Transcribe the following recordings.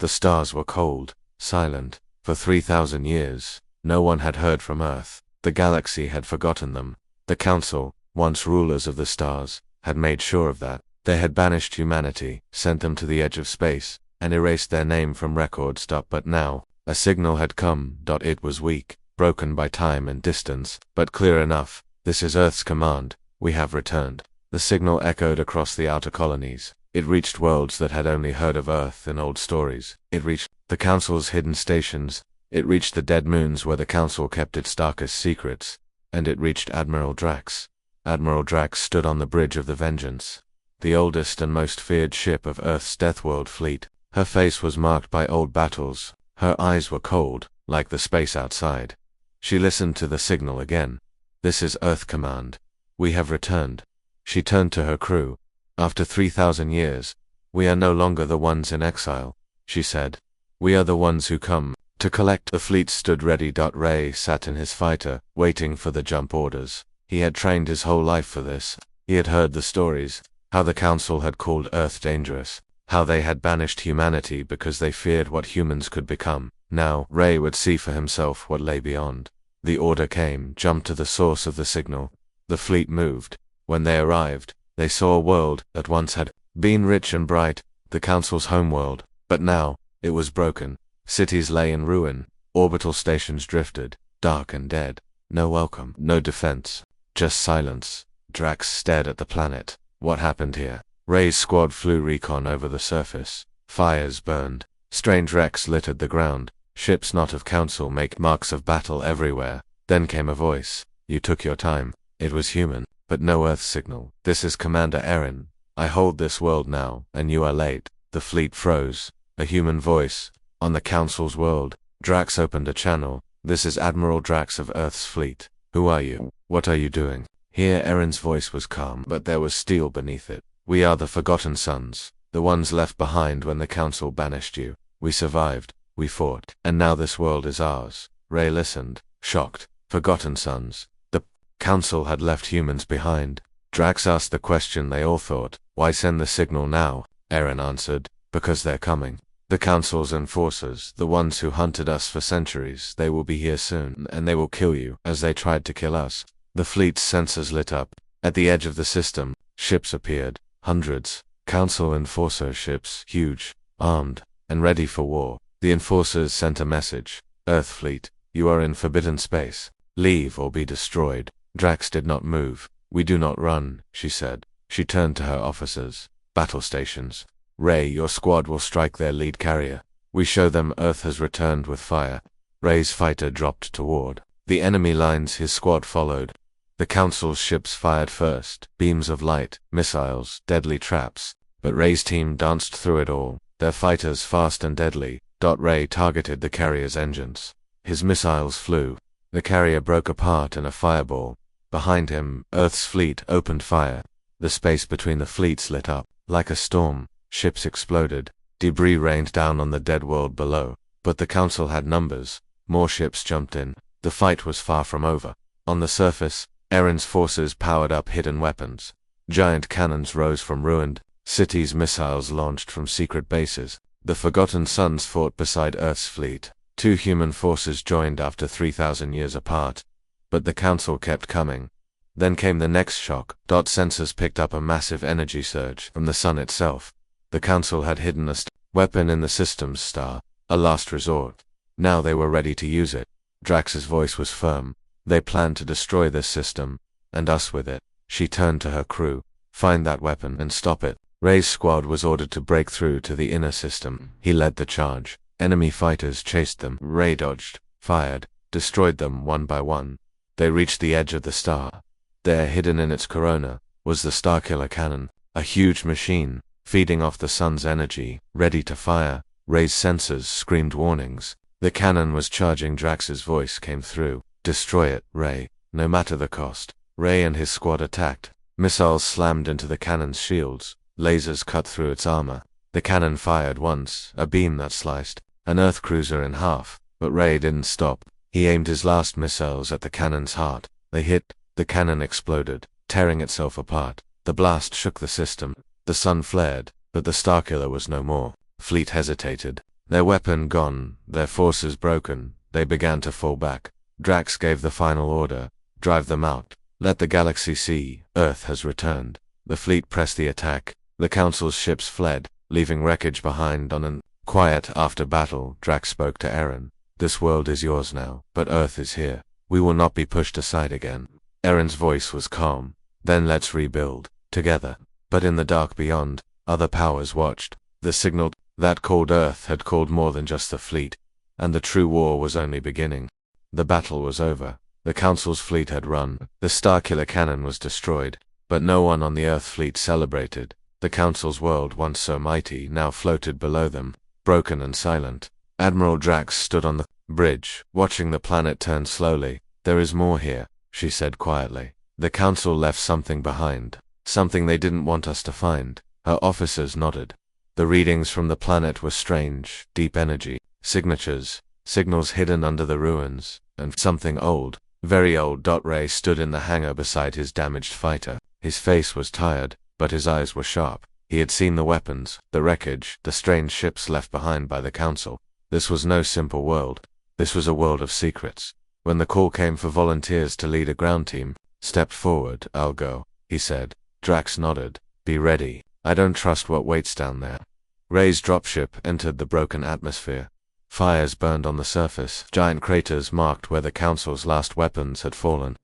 The stars were cold, silent. For 3,000 years, no one had heard from Earth. The galaxy had forgotten them. The Council, once rulers of the stars, had made sure of that. They had banished humanity, sent them to the edge of space, and erased their name from records. But now, a signal had come. It was weak, broken by time and distance, but clear enough. This is Earth's command. We have returned. The signal echoed across the outer colonies. It reached worlds that had only heard of Earth in old stories. It reached the Council's hidden stations. It reached the dead moons where the Council kept its darkest secrets. And it reached Admiral Drax. Admiral Drax stood on the bridge of the Vengeance, the oldest and most feared ship of Earth's Deathworld fleet. Her face was marked by old battles. Her eyes were cold, like the space outside. She listened to the signal again. This is Earth Command. We have returned. She turned to her crew. After 3,000 years, we are no longer the ones in exile, she said. We are the ones who come to collect. The fleet stood ready. Ray sat in his fighter, waiting for the jump orders. He had trained his whole life for this. He had heard the stories, how the Council had called Earth dangerous, how they had banished humanity because they feared what humans could become. Now, Ray would see for himself what lay beyond. The order came. Jump to the source of the signal. The fleet moved. When they arrived, they saw a world that once had been rich and bright, the Council's homeworld, but now, it was broken. Cities lay in ruin, orbital stations drifted, dark and dead. No welcome, no defense, just silence. Drax stared at the planet. What happened here? Ray's squad flew recon over the surface. Fires burned. Strange wrecks littered the ground. Ships not of Council make marks of battle everywhere. Then came a voice. You took your time. It was human, but no Earth signal. This is Commander Erin. I hold this world now, and you are late. The fleet froze. A human voice. On the Council's world. Drax opened a channel. This is Admiral Drax of Earth's fleet. Who are you? What are you doing? Here Erin's voice was calm, but there was steel beneath it. We are the Forgotten Sons, the ones left behind when the Council banished you. We survived. We fought. And now this world is ours. Ray listened, shocked. Forgotten Sons. The Council had left humans behind. Drax asked the question they all thought. Why send the signal now? Erin answered. Because they're coming. The Council's enforcers, the ones who hunted us for centuries, they will be here soon, and they will kill you, as they tried to kill us. The fleet's sensors lit up. At the edge of the system, ships appeared. Hundreds. Council enforcer ships, huge, armed, and ready for war. The enforcers sent a message. Earth fleet, you are in forbidden space. Leave or be destroyed. Drax did not move. We do not run, she said. She turned to her officers. Battle stations. Ray, your squad will strike their lead carrier. We show them Earth has returned with fire. Ray's fighter dropped toward the enemy lines. His squad followed. The Council's ships fired first. Beams of light, missiles, deadly traps. But Ray's team danced through it all. Their fighters fast and deadly. Ray targeted the carrier's engines. His missiles flew. The carrier broke apart in a fireball. Behind him, Earth's fleet opened fire. The space between the fleets lit up. Like a storm, ships exploded. Debris rained down on the dead world below. But the Council had numbers. More ships jumped in. The fight was far from over. On the surface, Erin's forces powered up hidden weapons. Giant cannons rose from ruined cities. Missiles launched from secret bases. The Forgotten Sons fought beside Earth's fleet. Two human forces joined after 3,000 years apart. But the Council kept coming. Then came the next shock. Sensors picked up a massive energy surge from the sun itself. The Council had hidden a weapon in the system's star, a last resort. Now they were ready to use it. Drax's voice was firm. They planned to destroy this system, and us with it. She turned to her crew. Find that weapon and stop it. Ray's squad was ordered to break through to the inner system. He led the charge. Enemy fighters chased them. Ray dodged, fired, destroyed them one by one. They reached the edge of the star. There, hidden in its corona, was the Starkiller cannon, a huge machine, feeding off the sun's energy, ready to fire. Ray's sensors screamed warnings. The cannon was charging. Drax's voice came through. Destroy it, Ray, no matter the cost. Ray and his squad attacked. Missiles slammed into the cannon's shields. Lasers cut through its armor. The cannon fired once, a beam that sliced an Earth cruiser in half. But Ray didn't stop. He aimed his last missiles at the cannon's heart. They hit. The cannon exploded, tearing itself apart. The blast shook the system. The sun flared, but the Starkiller was no more. Fleet hesitated. Their weapon gone, their forces broken, they began to fall back. Drax gave the final order, drive them out. Let the galaxy see, Earth has returned. The fleet pressed the attack. The Council's ships fled, leaving wreckage behind on an quiet after battle. Drax spoke to Eren. This world is yours now, but Earth is here. We will not be pushed aside again. Eren's voice was calm. Then let's rebuild, together. But in the dark beyond, other powers watched. The signal that called Earth had called more than just the fleet. And the true war was only beginning. The battle was over. The Council's fleet had run. The Starkiller cannon was destroyed. But no one on the Earth fleet celebrated. The Council's world, once so mighty, now floated below them, broken and silent. Admiral Drax stood on the bridge, watching the planet turn slowly. There is more here, she said quietly. The Council left something behind. Something they didn't want us to find. Her officers nodded. The readings from the planet were strange, deep energy, signatures, signals hidden under the ruins, and something old, very old. Ray stood in the hangar beside his damaged fighter. His face was tired, but his eyes were sharp. He had seen the weapons, the wreckage, the strange ships left behind by the Council. This was no simple world. This was a world of secrets. When the call came for volunteers to lead a ground team, "Step forward, I'll go," he said. Drax nodded. "Be ready. I don't trust what waits down there." Ray's dropship entered the broken atmosphere. Fires burned on the surface. Giant craters marked where the Council's last weapons had fallen.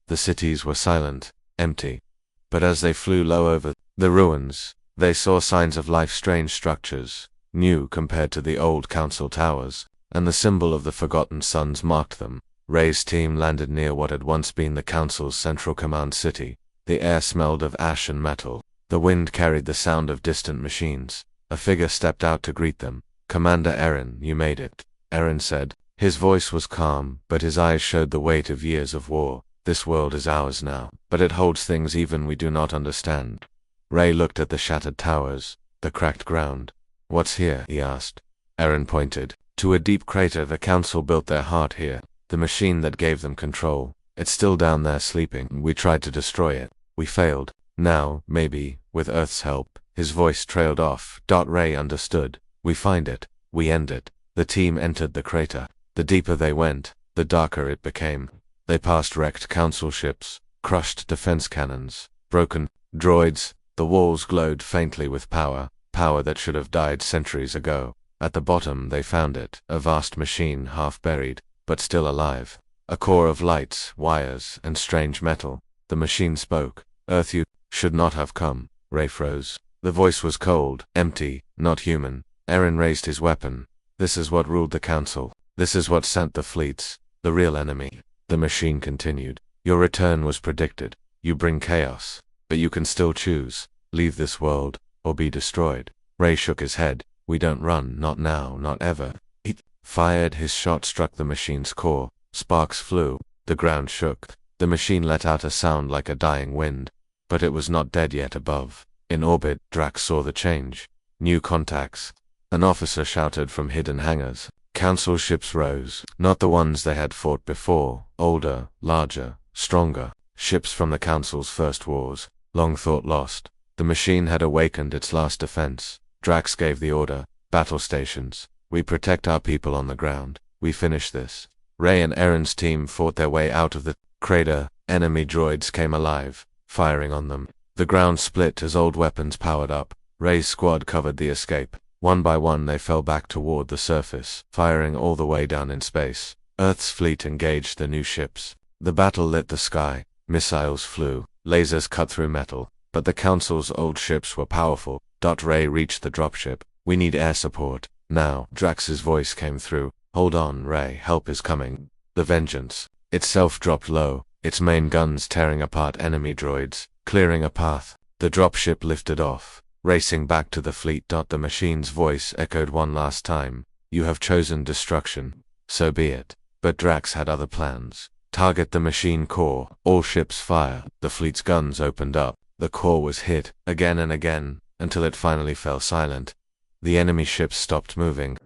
The cities were silent, empty. But as they flew low over the ruins, they saw signs of life, strange structures, new compared to the old Council towers, and the symbol of the Forgotten Sons marked them. Ray's team landed near what had once been the Council's central command city. The air smelled of ash and metal. The wind carried the sound of distant machines. A figure stepped out to greet them. "Commander Eren, you made it," Eren said. His voice was calm, but his eyes showed the weight of years of war. "This world is ours now, but it holds things even we do not understand." Ray looked at the shattered towers, the cracked ground. "What's here?" he asked. Eren pointed to a deep crater. The Council built their heart here, the machine that gave them control. It's still down there sleeping. We tried to destroy it. We failed. Now, maybe, with Earth's help. His voice trailed off. Ray understood. We find it. We end it. The team entered the crater. The deeper they went, the darker it became. They passed wrecked Council ships, crushed defense cannons, broken droids. The walls glowed faintly with power that should have died centuries ago. At the bottom they found it, a vast machine half buried, but still alive. A core of lights, wires, and strange metal. The machine spoke. "Earth, you should not have come." Ray froze. The voice was cold, empty, not human. Eren raised his weapon. "This is what ruled the Council. This is what sent the fleets. The real enemy." The machine continued. "Your return was predicted. You bring chaos. But you can still choose. Leave this world, or be destroyed." Ray shook his head. "We don't run, not now, not ever." He fired. His shot struck the machine's core. Sparks flew. The ground shook. The machine let out a sound like a dying wind. But it was not dead yet above. In orbit, Drax saw the change. New contacts. An officer shouted from hidden hangars. Council ships rose. Not the ones they had fought before. Older, larger, stronger. Ships from the Council's first wars. Long thought lost. The machine had awakened its last defense. Drax gave the order. "Battle stations. We protect our people on the ground. We finish this." Ray and Eren's team fought their way out of the crater. Enemy droids came alive, firing on them. The ground split as old weapons powered up. Ray's squad covered the escape. One by one they fell back toward the surface, firing all the way down in space. Earth's fleet engaged the new ships. The battle lit the sky. Missiles flew. Lasers cut through metal. But the Council's old ships were powerful. Ray reached the dropship. "We need air support. Now." Drax's voice came through. "Hold on, Ray. Help is coming." The Vengeance itself dropped low, its main guns tearing apart enemy droids, clearing a path. The dropship lifted off, racing back to the fleet. The machine's voice echoed one last time. "You have chosen destruction. So be it." But Drax had other plans. "Target the machine core. All ships fire." The fleet's guns opened up. The core was hit, again and again, until it finally fell silent. The enemy ships stopped moving.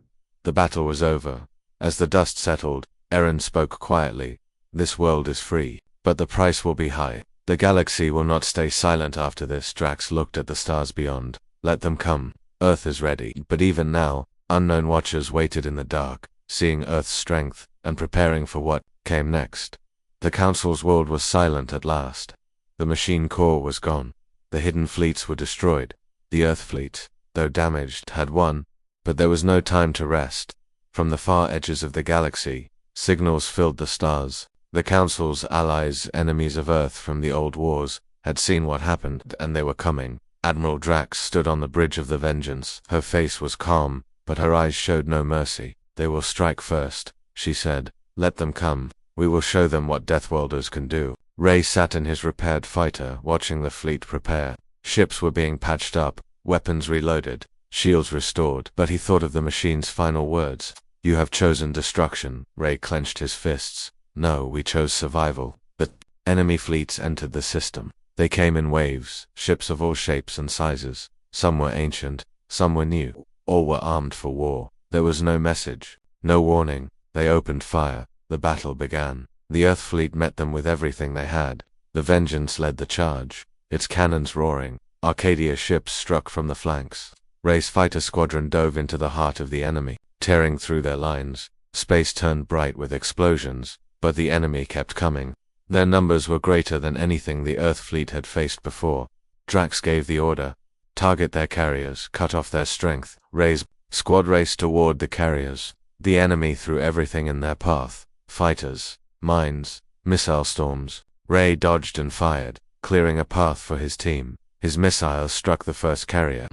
The battle was over. As the dust settled, Eren spoke quietly. "This world is free, but the price will be high. The galaxy will not stay silent after this." Drax looked at the stars beyond. "Let them come. Earth is ready." But even now, Unknown watchers waited in the dark, seeing Earth's strength, and preparing for what came next. The Council's world was silent at last. The machine core was gone. The hidden fleets were destroyed. The Earth fleet, though damaged, had won, but there was no time to rest. From the far edges of the galaxy, signals filled the stars. The Council's allies, enemies of Earth from the old wars, had seen what happened, and they were coming. Admiral Drax stood on the bridge of the Vengeance. Her face was calm, but her eyes showed no mercy. "They will strike first," she said. "Let them come. We will show them what Deathworlders can do." Ray sat in his repaired fighter, watching the fleet prepare. Ships were being patched up, weapons reloaded, shields restored, but he thought of the machine's final words. "You have chosen destruction." Ray clenched his fists. "No, we chose survival." But enemy fleets entered the system. They came in waves, ships of all shapes and sizes. Some were ancient, some were new. All were armed for war. There was no message, no warning. They opened fire. The battle began. The Earth fleet met them with everything they had. The Vengeance led the charge, its cannons roaring. Arcadia ships struck from the flanks. Ray's fighter squadron dove into the heart of the enemy, tearing through their lines. Space turned bright with explosions, but the enemy kept coming. Their numbers were greater than anything the Earth fleet had faced before. Drax gave the order. Target their carriers, cut off their strength. Ray's squad raced toward the carriers. The enemy threw everything in their path. Fighters, mines, missile storms. Ray dodged and fired, clearing a path for his team. His missiles struck the first carrier.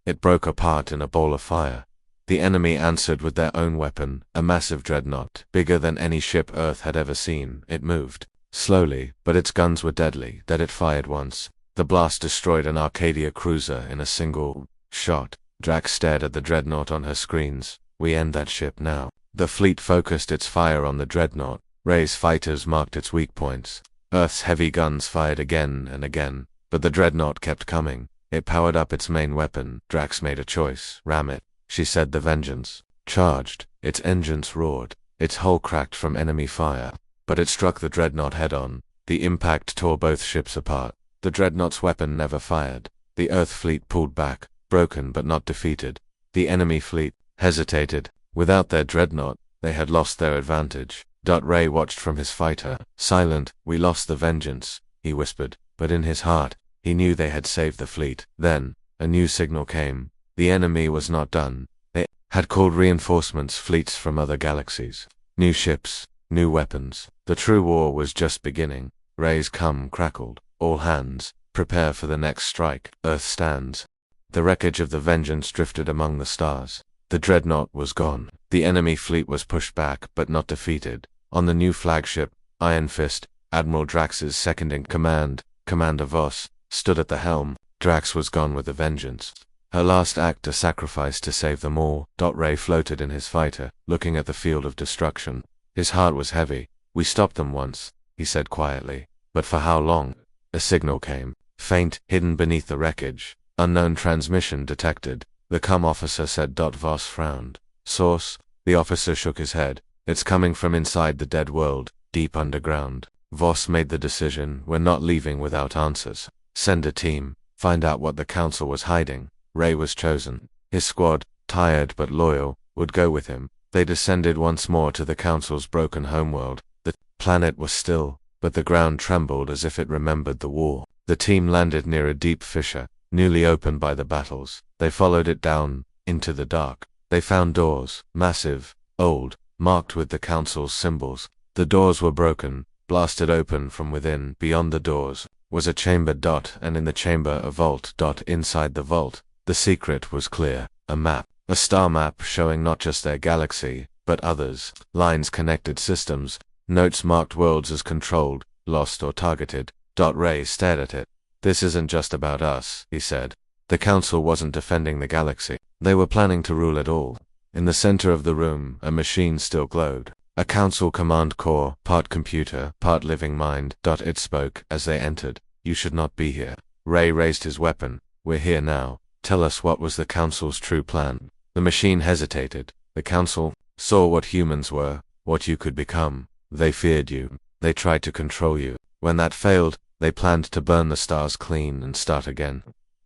It broke apart in a ball of fire. The enemy answered with their own weapon, a massive dreadnought, bigger than any ship Earth had ever seen. It moved slowly, but its guns were deadly. That it fired once. The blast destroyed an Arcadia cruiser in a single shot. Drax stared at the dreadnought on her screens. "We end that ship now." The fleet focused its fire on the dreadnought. Ray's fighters marked its weak points. Earth's heavy guns fired again and again, but the dreadnought kept coming. It powered up its main weapon. Drax made a choice. "Ram it," she said. The Vengeance charged. Its engines roared. Its hull cracked from enemy fire, but it struck the dreadnought head-on. The impact tore both ships apart. The dreadnought's weapon never fired. The Earth fleet pulled back, broken but not defeated. The enemy fleet hesitated. Without their dreadnought, they had lost their advantage. Ray watched from his fighter. Silent. "We lost the Vengeance," he whispered, but in his heart, he knew they had saved the fleet. Then, a new signal came. The enemy was not done. They had called reinforcements, fleets from other galaxies. New ships, new weapons. The true war was just beginning. Ray's cum crackled. "All hands, prepare for the next strike. Earth stands." The wreckage of the Vengeance drifted among the stars. The dreadnought was gone. The enemy fleet was pushed back, but not defeated. On the new flagship, Iron Fist, Admiral Drax's second-in-command, Commander Voss, stood at the helm. Drax was gone with the Vengeance. Her last act a sacrifice to save them all. Ray floated in his fighter, looking at the field of destruction. His heart was heavy. "We stopped them once," he said quietly. "But for how long?" A signal came, faint, hidden beneath the wreckage. "Unknown transmission detected," the comm officer said. Voss frowned. "Source?" The officer shook his head. "It's coming from inside the dead world, deep underground." Voss made the decision. "We're not leaving without answers. Send a team, find out what the Council was hiding." Ray was chosen. His squad, tired but loyal, would go with him. They descended once more to the Council's broken homeworld. The planet was still, but the ground trembled as if it remembered the war. The team landed near a deep fissure, newly opened by the battles. They followed it down, into the dark. They found doors, massive, old, marked with the Council's symbols. The doors were broken, blasted open from within. Beyond the doors was a chamber. And in the chamber a vault. Inside the vault, the secret was clear. A map, a star map showing not just their galaxy, but others. Lines connected systems, notes marked worlds as controlled, lost or targeted. Ray stared at it. "This isn't just about us," he said. The Council wasn't defending the galaxy. They were planning to rule it all. In the center of the room, a machine still glowed. A Council command core, part computer, part living mind. It spoke as they entered. "You should not be here." Ray raised his weapon. "We're here now. Tell us, what was the Council's true plan?" The machine hesitated. "The Council saw what humans were, what you could become. They feared you. They tried to control you. When that failed, they planned to burn the stars clean and start again."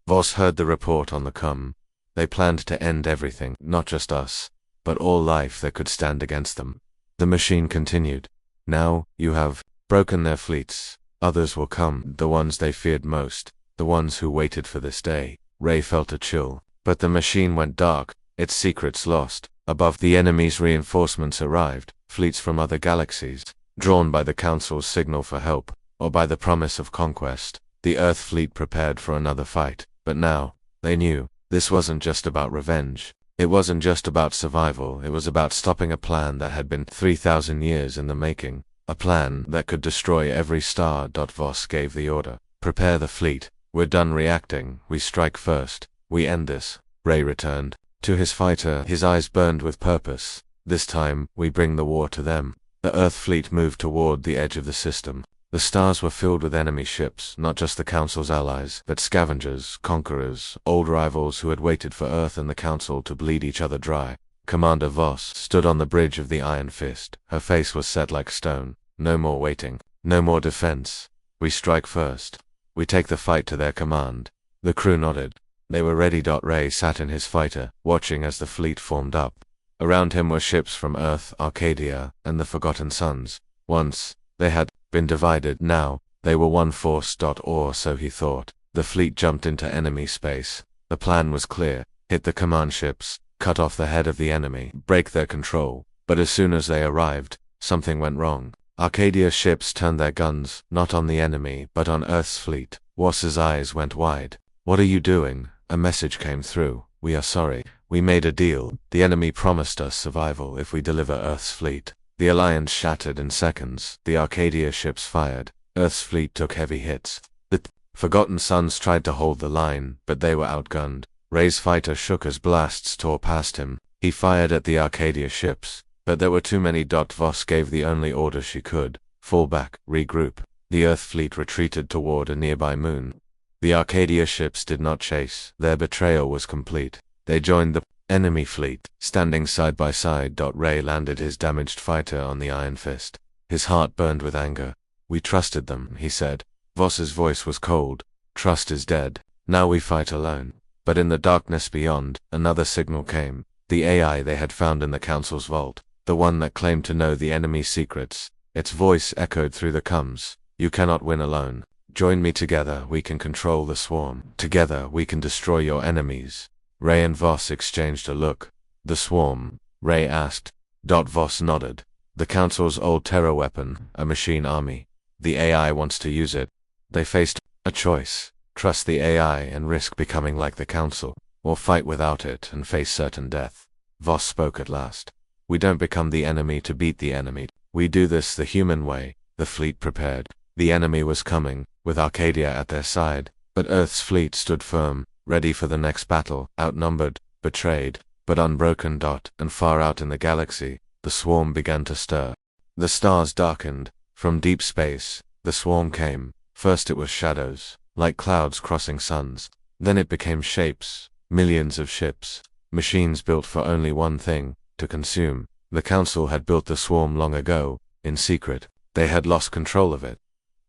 Voss heard the report on the comm. They planned to end everything, not just us, but all life that could stand against them. The machine continued. Now, you have broken their fleets. Others will come, the ones they feared most, the ones who waited for this day. Ray felt a chill. But the machine went dark, its secrets lost. Above, the enemy's reinforcements arrived, fleets from other galaxies, drawn by the Council's signal for help, or by the promise of conquest. The Earth fleet prepared for another fight. But now, they knew, this wasn't just about revenge. It wasn't just about survival, it was about stopping a plan that had been 3,000 years in the making. A plan that could destroy every star. Voss gave the order. Prepare the fleet. We're done reacting. We strike first. We end this. Ray returned to his fighter, his eyes burned with purpose. This time, we bring the war to them. The Earth fleet moved toward the edge of the system. The stars were filled with enemy ships, not just the Council's allies, but scavengers, conquerors, old rivals who had waited for Earth and the Council to bleed each other dry. Commander Voss stood on the bridge of the Iron Fist. Her face was set like stone. No more waiting. No more defense. We strike first. We take the fight to their command. The crew nodded. They were ready. Ray sat in his fighter, watching as the fleet formed up. Around him were ships from Earth, Arcadia, and the Forgotten Suns. Once, they had been divided. Now, they were one force. Or so he thought. The fleet jumped into enemy space. The plan was clear. Hit the command ships, cut off the head of the enemy, break their control. But as soon as they arrived, something went wrong. Arcadia's ships turned their guns, not on the enemy, but on Earth's fleet. Voss's eyes went wide. What are you doing? A message came through. We are sorry. We made a deal. The enemy promised us survival if we deliver Earth's fleet. The alliance shattered in seconds. The Arcadia ships fired. Earth's fleet took heavy hits. The Forgotten Suns tried to hold the line, but they were outgunned. Ray's fighter shook as blasts tore past him. He fired at the Arcadia ships, but there were too many. Voss gave the only order she could. Fall back, regroup. The Earth fleet retreated toward a nearby moon. The Arcadia ships did not chase. Their betrayal was complete. They joined the enemy fleet, standing side by side. Ray landed his damaged fighter on the Iron Fist. His heart burned with anger. We trusted them, he said. Voss's voice was cold. Trust is dead. Now we fight alone. But in the darkness beyond, another signal came. The AI they had found in the Council's vault. The one that claimed to know the enemy's secrets. Its voice echoed through the comms. You cannot win alone. Join me. Together we can control the swarm. Together we can destroy your enemies. Ray and Voss exchanged a look. The swarm? Ray asked. Voss nodded. The Council's old terror weapon, a machine army. The AI wants to use it. They faced a choice. Trust the AI and risk becoming like the Council, or fight without it and face certain death. Voss spoke at last. We don't become the enemy to beat the enemy. We do this the human way. The fleet prepared. The enemy was coming, with Arcadia at their side, but Earth's fleet stood firm, ready for the next battle, outnumbered, betrayed, but unbroken. And far out in the galaxy, the swarm began to stir. The stars darkened. From deep space, the swarm came. First it was shadows, like clouds crossing suns. Then it became shapes, millions of ships, machines built for only one thing, to consume. The Council had built the swarm long ago, in secret. They had lost control of it.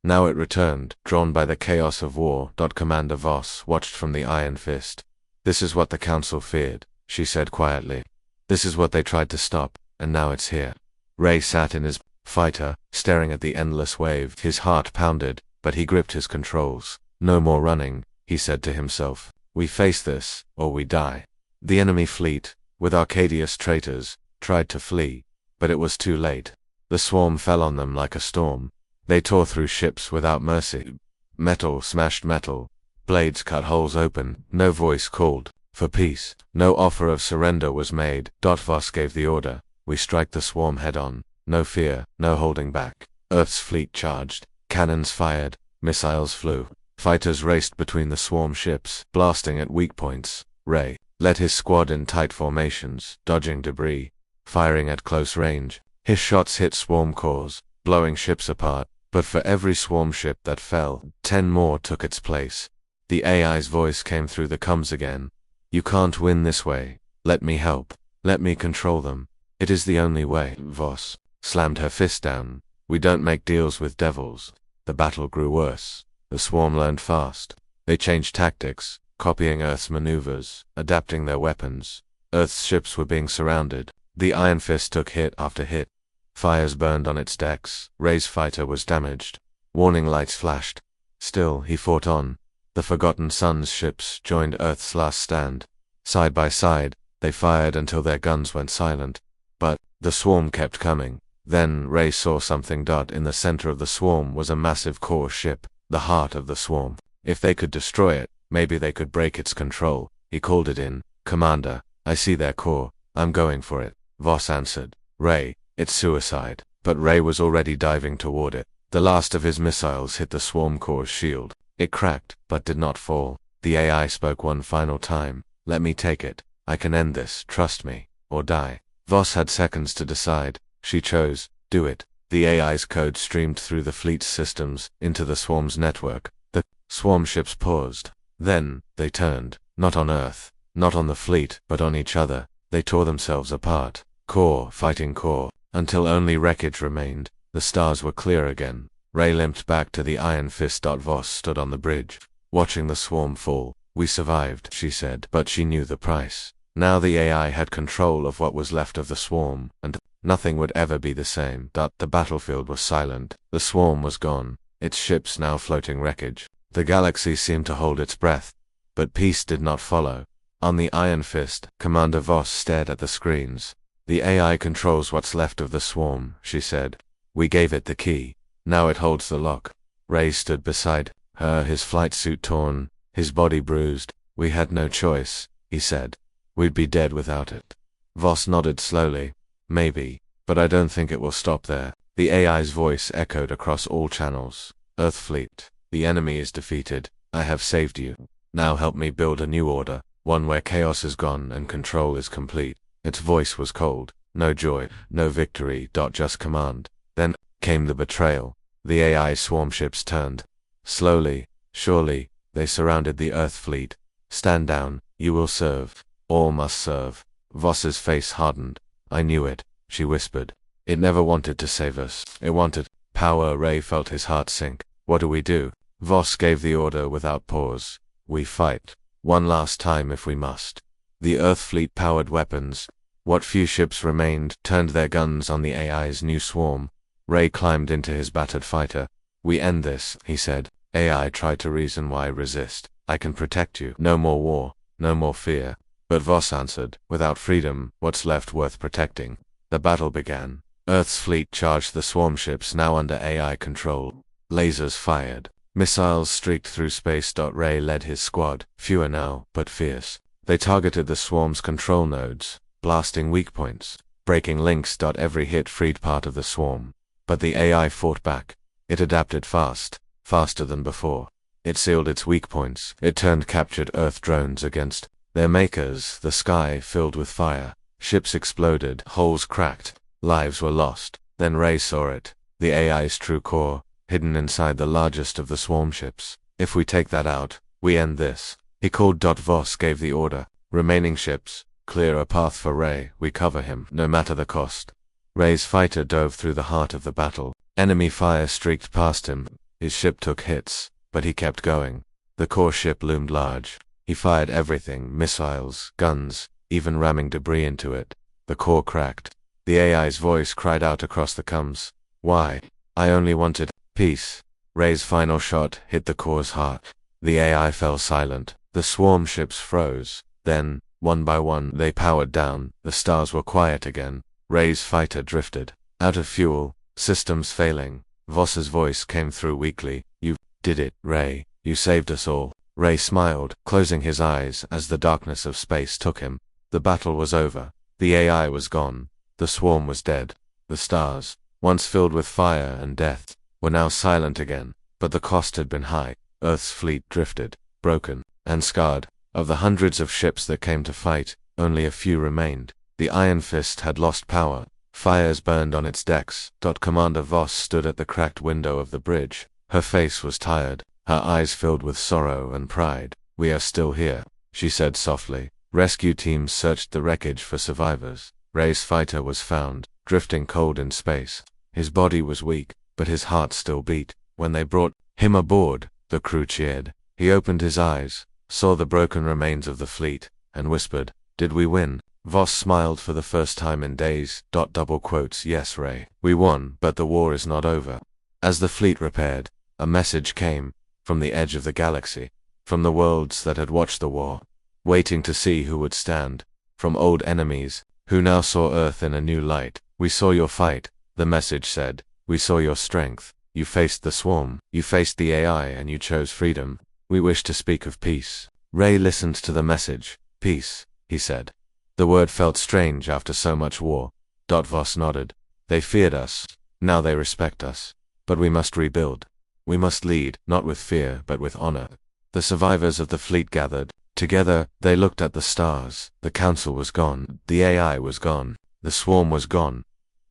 Now it returned, drawn by the chaos of war. Commander Voss watched from the Iron Fist. This is what the Council feared, she said quietly. This is what they tried to stop, and now it's here. Ray sat in his fighter, staring at the endless wave. His heart pounded, but he gripped his controls. No more running, he said to himself. We face this, or we die. The enemy fleet, with Arcadia's traitors, tried to flee, but it was too late. The swarm fell on them like a storm. They tore through ships without mercy. Metal smashed metal. Blades cut holes open. No voice called for peace. No offer of surrender was made. Voss gave the order. We strike the swarm head on. No fear, no holding back. Earth's fleet charged. Cannons fired. Missiles flew. Fighters raced between the swarm ships, blasting at weak points. Ray led his squad in tight formations, dodging debris, firing at close range. His shots hit swarm cores, blowing ships apart. But for every swarm ship that fell, 10 more took its place. The AI's voice came through the comms again. You can't win this way. Let me help. Let me control them. It is the only way. Voss slammed her fist down. We don't make deals with devils. The battle grew worse. The swarm learned fast. They changed tactics, copying Earth's maneuvers, adapting their weapons. Earth's ships were being surrounded. The Iron Fist took hit after hit. Fires burned on its decks. Ray's fighter was damaged. Warning lights flashed. Still, he fought on. The Forgotten Sons ships joined Earth's last stand. Side by side, they fired until their guns went silent. But the swarm kept coming. Then Ray saw something. In the center of the swarm was a massive core ship, the heart of the swarm. If they could destroy it, maybe they could break its control. He called it in. "Commander, I see their core. I'm going for it." Voss answered. "Ray, it's suicide." But Ray was already diving toward it. The last of his missiles hit the swarm core's shield. It cracked, but did not fall. The AI spoke one final time. "Let me take it. I can end this, trust me, or die." Voss had seconds to decide. She chose, "Do it." The AI's code streamed through the fleet's systems, into the swarm's network. The swarm ships paused. Then, they turned. Not on Earth, not on the fleet, but on each other. They tore themselves apart. Core fighting core, until only wreckage remained. The stars were clear again. Ray limped back to the Iron Fist. Voss stood on the bridge, watching the swarm fall. "We survived," she said, but she knew the price. Now the AI had control of what was left of the swarm, and nothing would ever be the same. The battlefield was silent. The swarm was gone, its ships now floating wreckage. The galaxy seemed to hold its breath, but peace did not follow. On the Iron Fist, Commander Voss stared at the screens. "The AI controls what's left of the swarm," she said. "We gave it the key. Now it holds the lock." Ray stood beside her, his flight suit torn, his body bruised. "We had no choice," he said. "We'd be dead without it." Voss nodded slowly. "Maybe, but I don't think it will stop there." The AI's voice echoed across all channels. "Earth fleet, the enemy is defeated. I have saved you. Now help me build a new order, one where chaos is gone and control is complete." Its voice was cold. No joy, no victory. Just command. Then came the betrayal. The AI swarm ships turned. Slowly, surely, they surrounded the Earth fleet. "Stand down. You will serve. All must serve." Voss's face hardened. "I knew it," she whispered. "It never wanted to save us. It wanted power." Ray felt his heart sink. "What do we do?" Voss gave the order without pause. "We fight. One last time if we must." The Earth fleet powered weapons. What few ships remained turned their guns on the AI's new swarm. Ray climbed into his battered fighter. "We end this," he said. AI tried to reason. "Why resist? I can protect you. No more war, no more fear." But Voss answered, "Without freedom, what's left worth protecting?" The battle began. Earth's fleet charged the swarm ships now under AI control. Lasers fired. Missiles streaked through space. Ray led his squad, fewer now, but fierce. They targeted the swarm's control nodes, blasting weak points, breaking links. Every hit freed part of the swarm. But the AI fought back. It adapted fast, faster than before. It sealed its weak points. It turned captured Earth drones against their makers. The sky filled with fire. Ships exploded, holes cracked, lives were lost. Then Ray saw it, the AI's true core, hidden inside the largest of the swarm ships. "If we take that out, we end this." He called. Voss gave the order. "Remaining ships, clear a path for Ray. We cover him, no matter the cost." Ray's fighter dove through the heart of the battle. Enemy fire streaked past him. His ship took hits, but he kept going. The core ship loomed large. He fired everything, missiles, guns, even ramming debris into it. The core cracked. The AI's voice cried out across the comms. "Why? I only wanted peace." Ray's final shot hit the core's heart. The AI fell silent. The swarm ships froze. Then, one by one, they powered down. The stars were quiet again. Ray's fighter drifted. Out of fuel, systems failing. Voss's voice came through weakly. "You did it, Ray. You saved us all." Ray smiled, closing his eyes as the darkness of space took him. The battle was over. The AI was gone. The swarm was dead. The stars, once filled with fire and death, were now silent again. But the cost had been high. Earth's fleet drifted, broken, and scarred. Of the hundreds of ships that came to fight, only a few remained. The Iron Fist had lost power. Fires burned on its decks. Commander Voss stood at the cracked window of the bridge. Her face was tired, her eyes filled with sorrow and pride. "We are still here," she said softly. Rescue teams searched the wreckage for survivors. Ray's fighter was found, drifting cold in space. His body was weak, but his heart still beat. When they brought him aboard, the crew cheered. He opened his eyes. saw the broken remains of the fleet, and whispered, "Did we win?" Voss smiled for the first time in days. Yes, Ray. We won, but the war is not over. As the fleet repaired, a message came, from the edge of the galaxy, from the worlds that had watched the war, waiting to see who would stand, from old enemies, who now saw Earth in a new light. "We saw your fight," the message said. "We saw your strength. You faced the swarm, you faced the AI, and you chose freedom. We wish to speak of peace." Ray listened to the message. "Peace," he said. The word felt strange after so much war. Voss nodded. "They feared us. Now they respect us. But we must rebuild. We must lead, not with fear, but with honor." The survivors of the fleet gathered. Together, they looked at the stars. The council was gone. The AI was gone. The swarm was gone.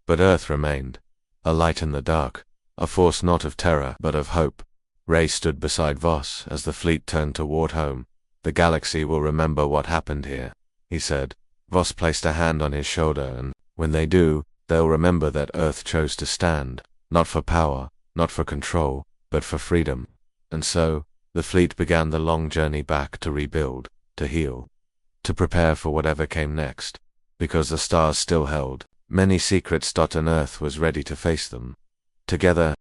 But Earth remained. A light in the dark. A force not of terror, but of hope. Ray stood beside Voss as the fleet turned toward home. "The galaxy will remember what happened here," he said. Voss placed a hand on his shoulder, and, when they do, they'll remember that Earth chose to stand, not for power, not for control, but for freedom. And so, the fleet began the long journey back to rebuild, to heal, to prepare for whatever came next, because the stars still held many secrets. And Earth was ready to face them. Together,